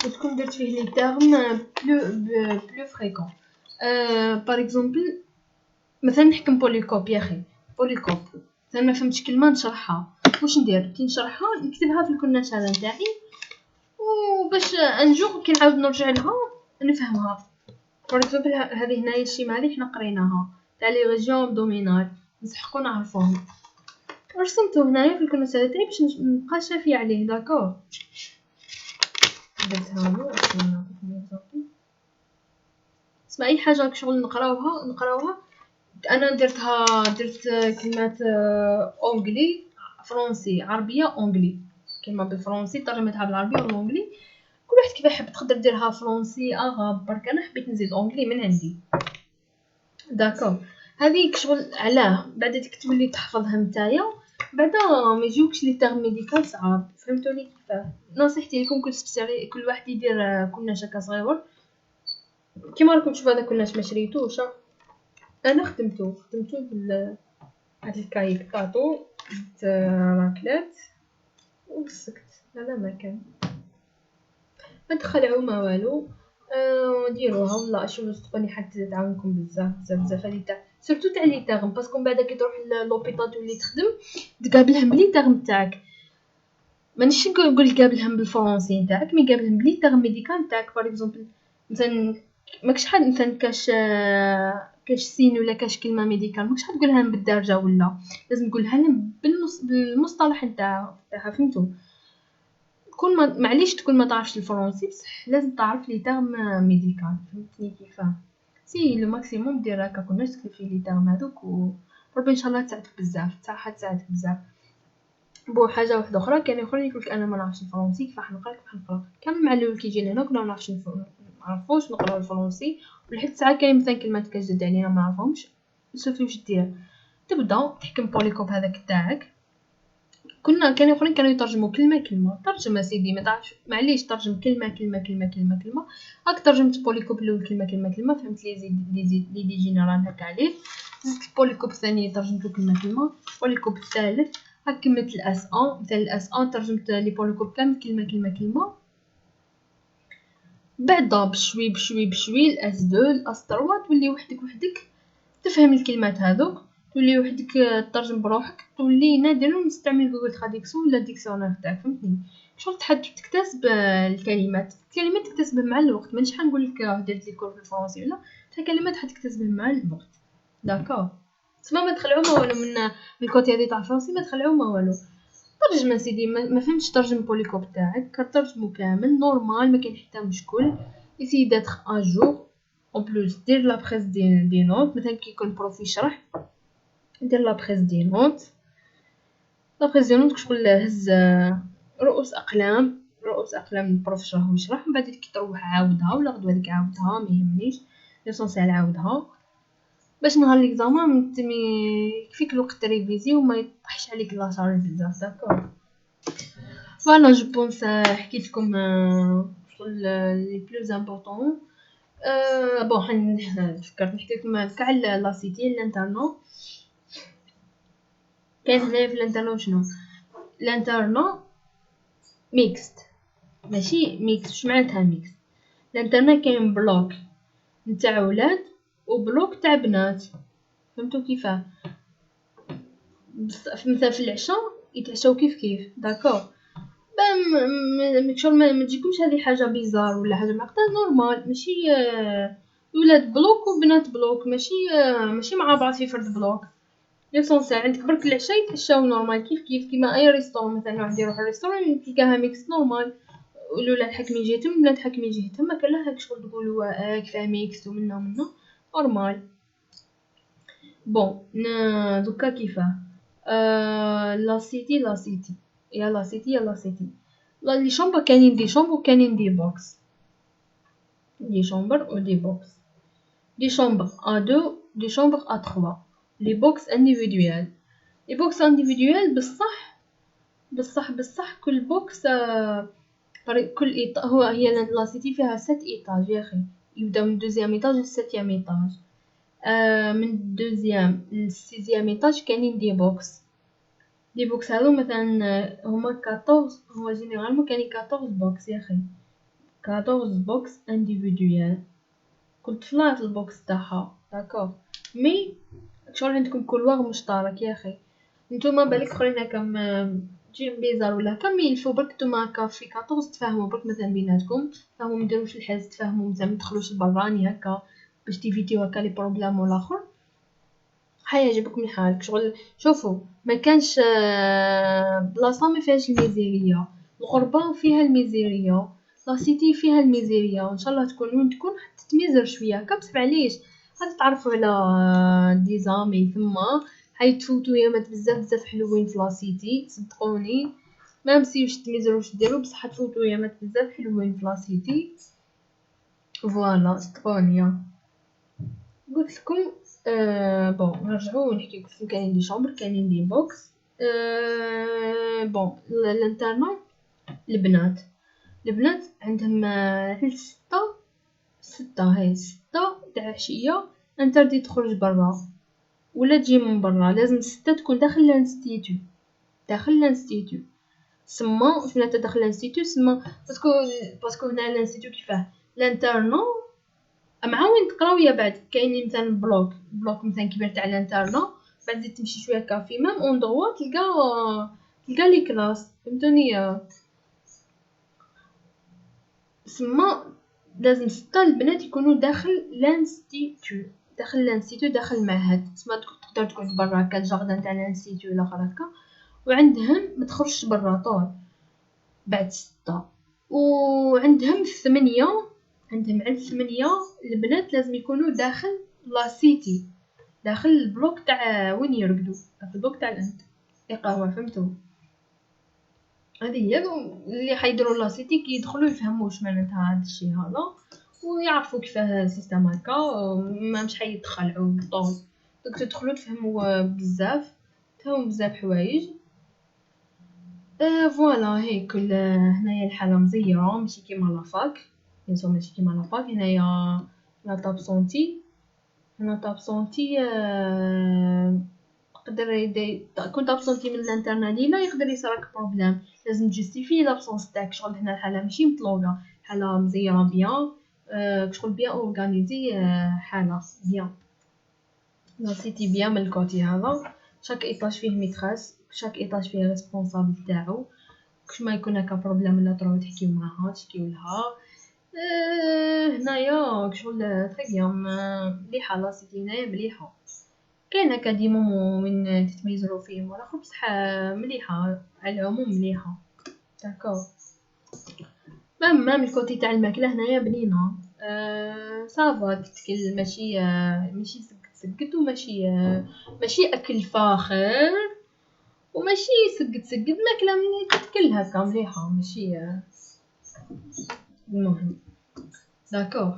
وتكون درت فيه لي تيرم بلو فريكون. باغ اكزومبل مثلا نحكم بوليكوب يا اخي، بوليكوب مثلا ما فهمتش كلمه نشرحها، واش ندير كي نشرحها؟ نكتبها في الكوناشاله نتاعي، وباش ان جور كي نعاود نرجع لها نفهمها. باغ اكزومبل هذه هنايا الشمالي حنا قريناها تاع لي ريجيون ابدومينال، نسحقو نعرفوهم، رسمتو هنايا في الكوناشاله تاعي باش نبقى شافي عليه. داكور درتها له. اسمع اي حاجه شغل نقراوها انا درت كلمات اونغلي فرنسي عربيه اونغلي، كلمه بالفرنسي ترجمتها بالعربيه والانجلي، كل واحد كيف يحب تقدر ديرها فرنسي عرب. برك انا حبيت نزيد اونغلي من عندي. داكور هذه شغل علاه بعدا تولي تحفظها نتايا، بعدا ما يجيوكش لي تيرم ميديكال صعاب. فهمتوني كيفاه؟ نصيحتي لكم كل واحد يدير كلناش هكا صغيور كيما راكم تشوفوا. هذا كلناش ما شريتوش، انا خدمتو بال هاد الكاي كاطو راكلات وسكت. هذا ما كان ما تخلعوا ما والو. ديروها والله شوفوا صدقوني حتى تعاونكم بزاف هذه تاع سورتو تاع لي تاغم، باسكو من بعد كي تروح لوبيطال تولي تخدم تقابلهم بلي تاغم تاعك، مانيش نقول قابلهم بالفرنسي نتاعك، مي قابلهم بلي تاغم ميديكال تاعك. باغ اكزومبل مثلا ماكش حد مثلا كاش سين ولا كاش كلمه ميديكال ماكش حد تقولها بالدارجه، ولا لازم تقولها لهم بالمصطلح نتاعها. فهمتوا؟ كون ما معليش تكون ما تعرفش الفرنسي بصح لازم تعرف لي تيرم ميديكال. فهمتني كيفاه؟ سي لو ماكسيموم دير هكا كنا تكتب في لي تيرم هذوك وربي ان شاء الله تعطيك بزاف، صراحه تعطيك بزاف. بو حاجه واحده اخرى، كان اخرين يقولك انا ما نعرفش الفرنسي كيفاش نقرا كامل مع الاول كي جينا هنا كنا ما نعرفوش نقراو الفرنسي، ولحد ساعه كاين مثلا كلمات كجد علينا ما نعرفهمش. سوفي واش دير؟ تبدا تحكم بوليكوب هذاك تاعك. كان اخرين كانوا يترجموا كلمه ترجم سيدي ما تعرفش معليش ترجم كلمه هاك ترجمت بوليكوب الاول كلمه فهمت لي جينيرال هكا عليه، زدت بوليكوب الثاني ترجمته كلمه بوليكوب الثالث هاك كملت الاس ان مثلا الاس ان ترجمت لي بوليكوب كامل كلمه بعدا بشوي الاس 2 الاس 3 تولي وحدك تفهم الكلمات هذوك، تولي وحدك تترجم بروحك، تولي نادر نستعمل جوجل تراديكسيون ولا ديكسيونير تاعك. فهمتني؟ شغل تحب تكتسب الكلمات تكتسبها مع الوقت. مانيش حنقول لك درت لي كور في الفرنسي ولا تا كلمات حتكتسبها مع الوقت. داكور تسمى ما تخلعوا ما والو من الكوتي هذه تاع الفرنسي، ما تخلعوا ما والو. ترجم سيدي ما فهمتش ترجم بوليكوب تاعك ترجمو كامل نورمال ما كاين حتى مشكل. اسي داتر ا جور اون بلوس دير لا بريس دي نوت مثلا كي يكون بروف يشرح دير لا بريس دي نوت شغل هز رؤوس اقلام البروف يشرح من بعد كي تروح عاودها ولا غدوه ديك عاودها ما يهمنيش ليسونسيال عاودها باش نهار ليكزامان يكفيك الوقت تريفيزي وما يطيحش عليك لا شارج بزاف. داكور فوالا جو بونس حكيت لكم لي بلوز امبورطون. بون فكرت نحكي لكم كاع لا سيتي الانترنو. كاين هنايا في الانترنو شنو الانترنو ميكست ماشي ميكس. واش معناتها ميكس؟ الانترنت كاين بلوك نتاع ولاد وبلوك تاع بنات. فهمتوا كيفاه؟ مثلا في العشاء يتعشاو كيف داكور شغل ما تجيكمش هذه حاجه بيزار ولا حاجه معقده نورمال. ماشي ولاد بلوك وبنات بلوك ماشي مع بعض في فرد بلوك. ليسونسيال عندك برك العشاء يتعشاو نورمال كيف كيما اي ريستورون. مثلا واحد يروح للريستورون تلقاها ميكس نورمال، الولاد حكمي جهتهم البنات حكمي جهتهم، ما كان لا هاك شغل تقولوا كيفاه ميكس ومنه نورمال. بون دوكا كيفاه لا سيتي يا لا سيتي لي شومبر كاينين دي شومبر وكاينين دي بوكس. دي شومبر و دي بوكس. دي شومبر ا 2 دي شومبر ا 3 لي بوكس انديفيدوال. لي بوكس انديفيدوال بصح كل بوكس كل هي لا سيتي فيها 7 ايطاج يا اخي، يبداو من دوزيام ايطاج للسيتيام ايطاج. من دوزيام للسيزيام ايطاج كاينين دي بوكس هذو مثلا هما 14 هو جينيرالمون كاينين 14 بوكس يا اخي. 14 بوكس انديفيدويال، كل طفلة في البوكس تاعها. داكوغ، مي شغل عندكم كولوار مشترك يا اخي. نتوما بالك اخرين هكا تجي بيزار ولا هكا، مي الفو برك نتوما هكا في 14 تفاهموا برك مثلا بيناتكم، تفاهموا مديروش الحاج، تفاهموا مثلا متدخلوش البراني هكا باش تيفيتيو هكا لي بروبلام ولا اخر. حيعجبكم الحال شغل. شوفوا ما كانش بلاصه ما فيهاش الميزيريه، الغربه فيها الميزيريه، لا سيتي فيها الميزيريه، ان شاء الله تكون وين تكون حتى تميزر شويه هكا. بصح معليش غادي تعرفوا على دي زامي ثما حيتفوتوا يامات بزاف بزاف حلوين في لا سيتي، صدقوني ما مسيوش تميزروش ديروا، بصح تفوتوا يامات بزاف حلوين في لا سيتي. فوالا صدقوني قلت لكم. بون نرجعو نحكي. قلت لكم كاينين دي شامبر، كاينين دي بوكس. بون الانترنا البنات عندهم حتى ستة هاي 6 تاع العشية انتردي تخرج برا ولا تجي من برا، لازم 6 تكون داخل الانستيتو. سما واش معناتها داخل الانستيتو؟ سما باسكو هنا الانستيتو كيفاه الانترنا مع وين تقراو يا بعد كاينين مثلا بلوك مثلا كبير تاع الانترنا، بعد تمشي شويه كافي مام اون دروا تلقى لي كلاس، فهمتوني؟ سما لازم 6 البنات يكونوا داخل الانستيتو داخل المعهد. سما تقدر تقعد برا هكا الجاردن تاع الانستيتو ولا هكا، وعندهم ما تخرجش برا طول بعد 6. وعندهم 8 عند 8 البنات لازم يكونوا داخل لا سيتي، داخل البلوك تاع وين يرقدوا، داخل البلوك تاع القهوه. فهمتوا؟ هذه هي اللي حيديروا لا سيتي كي يدخلوا يفهموا واش معناتها هذا الشيء هذا، ويعرفوا كيفاه السيستم هكا، ما مش حيتخلعوا بالطول. دوك تدخلوا تفهموا بزاف، تفهموا بزاف حوايج. فوالا هيك. هنايا الحاله مزيره ماشي كيما لافاك، ماشي كيما لافاك. هنايا لا طابسونتي، هنا طابسونتي تقدر كنت ابسونتي من الانترنا لينا يقدر يصيرك بروبليم، لازم تجستيفي لابسونس تاعك. شغل هنا الحاله ماشي مطلوقه، حاله مزيره بيان، شغل بيان اورغانيزي، حاله بيان لا سيتي بيان من الكوتي هذا. شاك ايطاج فيه ميتريس، شاك ايطاج فيه ريسبونسابل تاعو، كش ما يكون هكا بروبليم لا تروحو تحكيو معاها تشكيو لها. هنايا شغل تري بيان مليحه لا سيتي هنايا مليحه. كاين هكا دي مومون وين تتميزرو فيهم ولا اخر، بصح مليحه على العموم مليحه. داكوغ. مام الكوتي تاع الماكله هنايا بنينه، صافا تتكل ماشي سقد وماشي اكل فاخر، وماشي سقد ماكله ملي تتكل هكا مليحه ماشي. المهم داكوغ.